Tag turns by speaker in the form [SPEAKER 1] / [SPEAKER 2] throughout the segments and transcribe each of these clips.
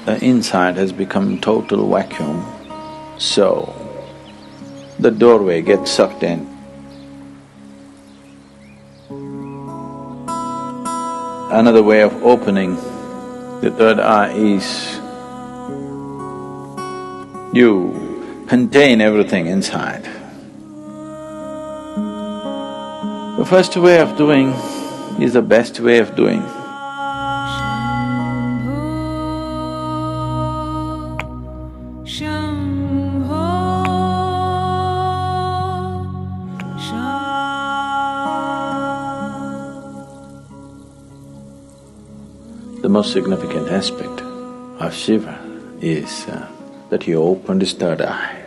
[SPEAKER 1] The inside has become total vacuum, so the doorway gets sucked in. Another way of opening the third eye is you contain everything inside. The first way of doing is the best way of doing. The most significant aspect of Shiva is that he opened his third eye.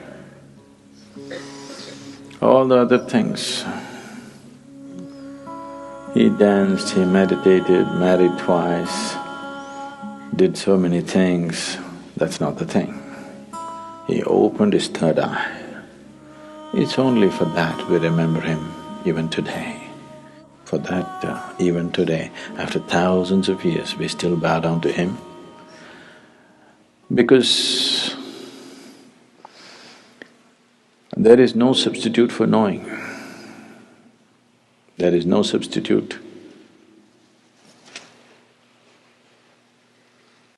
[SPEAKER 1] All the other things, he danced, he meditated, married twice, did so many things, that's not the thing. He opened his third eye. It's only for that we remember him even today. For that, even today, after thousands of years, we still bow down to him. Because there is no substitute for knowing. There is no substitute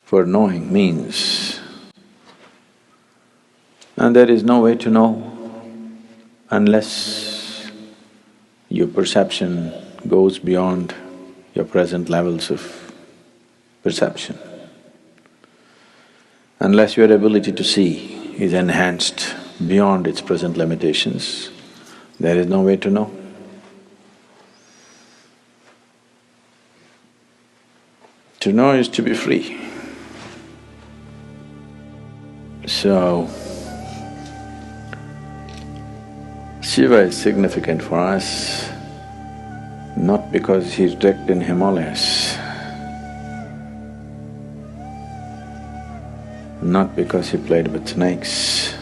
[SPEAKER 1] for knowing means. And there is no way to know unless your perception goes beyond your present levels of perception. Unless your ability to see is enhanced beyond its present limitations, there is no way to know. To know is to be free. So, Shiva is significant for us not because he's wrecked in Himalayas, not because he played with snakes,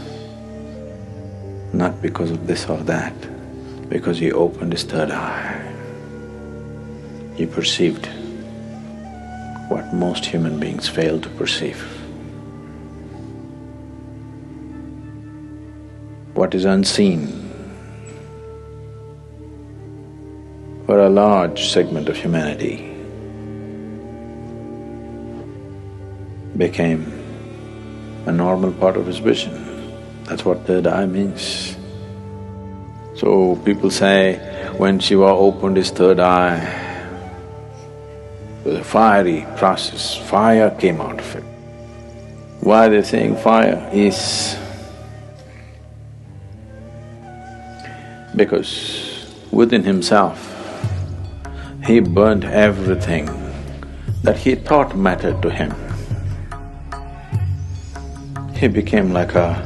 [SPEAKER 1] not because of this or that, because he opened his third eye. He perceived what most human beings fail to perceive. What is unseen for a large segment of humanity became a normal part of his vision. That's what third eye means. So people say, when Shiva opened his third eye, it was a fiery process, fire came out of it. Why they're saying fire is because within himself, he burnt everything that he thought mattered to him. He became like a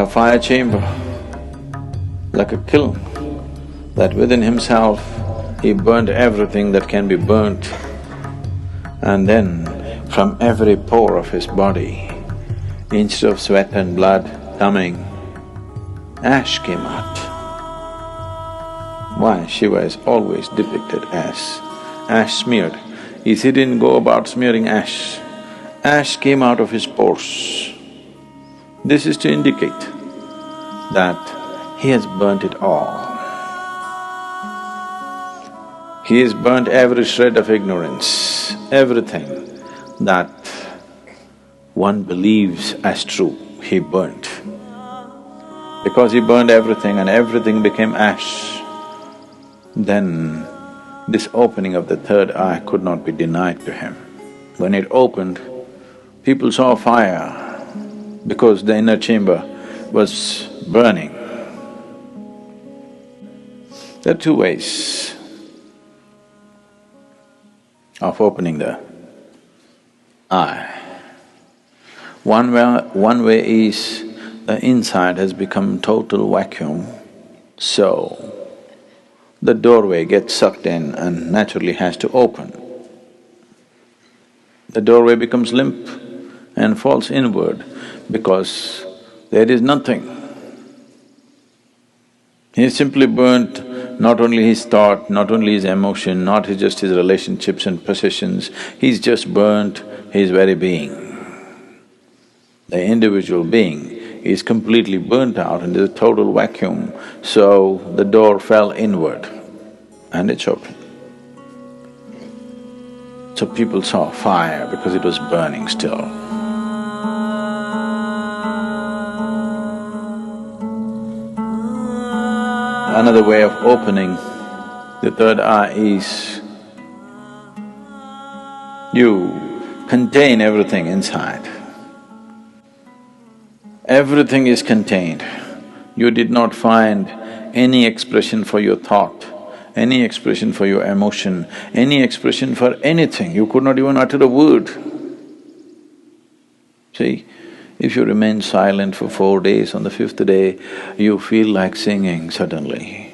[SPEAKER 1] fire chamber, like a kiln, that within himself he burnt everything that can be burnt. And then from every pore of his body, instead of sweat and blood coming, ash came out. Why? Shiva is always depicted as ash smeared. He didn't go about smearing ash. Ash came out of his pores. This is to indicate that he has burnt it all. He has burnt every shred of ignorance, everything that one believes as true, he burnt. Because he burned everything and everything became ash, then this opening of the third eye could not be denied to him. When it opened, people saw fire because the inner chamber was burning. There are two ways of opening the eye. One way is the inside has become total vacuum, so the doorway gets sucked in and naturally has to open. The doorway becomes limp and falls inward because there is nothing. He simply burnt not only his thought, not only his emotion, not just his relationships and possessions, he's just burnt his very being. The individual being is completely burnt out and there's a total vacuum, so the door fell inward and it's open. So people saw fire because it was burning still. Another way of opening the third eye is you contain everything inside. Everything is contained. You did not find any expression for your thought, any expression for your emotion, any expression for anything. You could not even utter a word. See, if you remain silent for 4 days, on the 5th day, you feel like singing suddenly.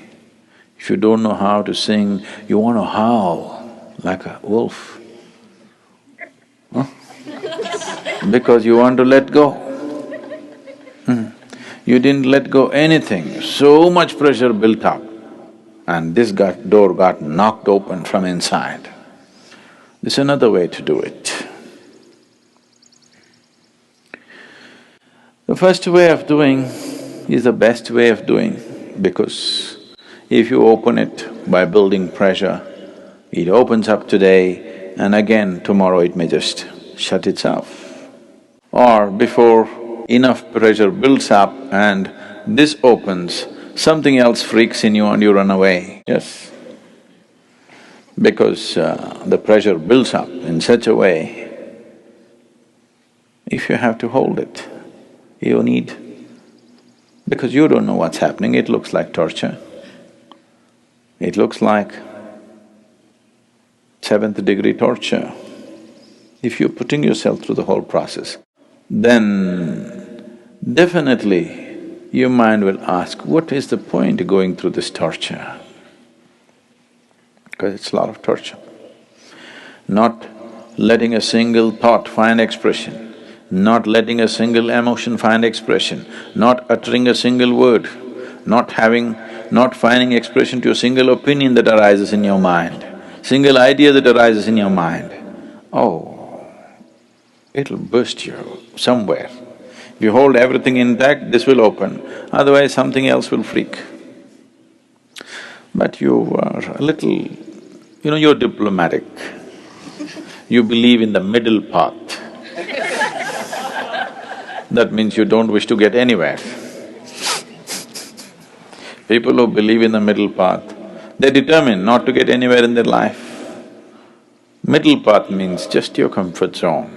[SPEAKER 1] If you don't know how to sing, you want to howl like a wolf. Huh? Because you want to let go. You didn't let go anything, so much pressure built up and this door got knocked open from inside. This is another way to do it. The first way of doing is the best way of doing because if you open it by building pressure, it opens up today and again tomorrow it may just shut itself. Or before enough pressure builds up and this opens, something else freaks in you and you run away, yes? Because the pressure builds up in such a way, if you have to hold it, you need… because you don't know what's happening, it looks like torture. It looks like 7th degree torture. If you're putting yourself through the whole process, then definitely your mind will ask, what is the point of going through this torture? Because it's a lot of torture. Not letting a single thought find expression, not letting a single emotion find expression, not uttering a single word, not finding expression to a single opinion that arises in your mind, single idea that arises in your mind. Oh, it'll burst you somewhere. If you hold everything intact, this will open, otherwise something else will freak. But you are a little… you're diplomatic. You believe in the middle path. That means you don't wish to get anywhere. People who believe in the middle path, they're determined not to get anywhere in their life. Middle path means just your comfort zone.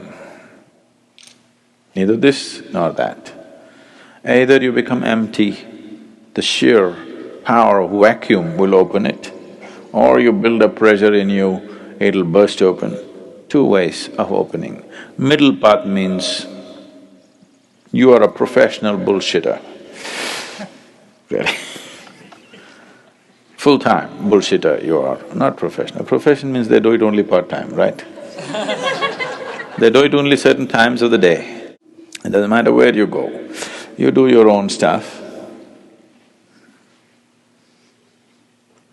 [SPEAKER 1] Neither this nor that. Either you become empty, the sheer power of vacuum will open it, or you build up pressure in you, it'll burst open. 2 ways of opening. Middle path means you are a professional bullshitter. Really. Full-time bullshitter you are, not professional. Profession means they do it only part-time, right? They do it only certain times of the day. It doesn't matter where you go, you do your own stuff.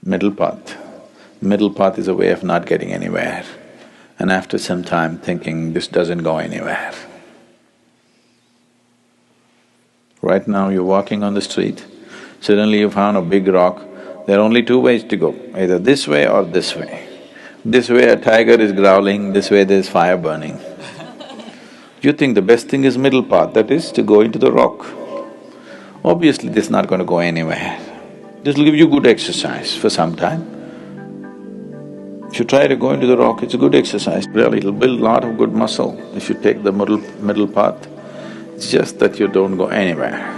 [SPEAKER 1] Middle path. Middle path is a way of not getting anywhere. And after some time thinking, this doesn't go anywhere. Right now you're walking on the street, suddenly you found a big rock, there are only 2 ways to go, either this way or this way. This way a tiger is growling, this way there's fire burning. You think the best thing is middle path, that is to go into the rock. Obviously this is not going to go anywhere. This will give you good exercise for some time. If you try to go into the rock, it's a good exercise, really, it'll build a lot of good muscle if you take the middle path. It's just that you don't go anywhere.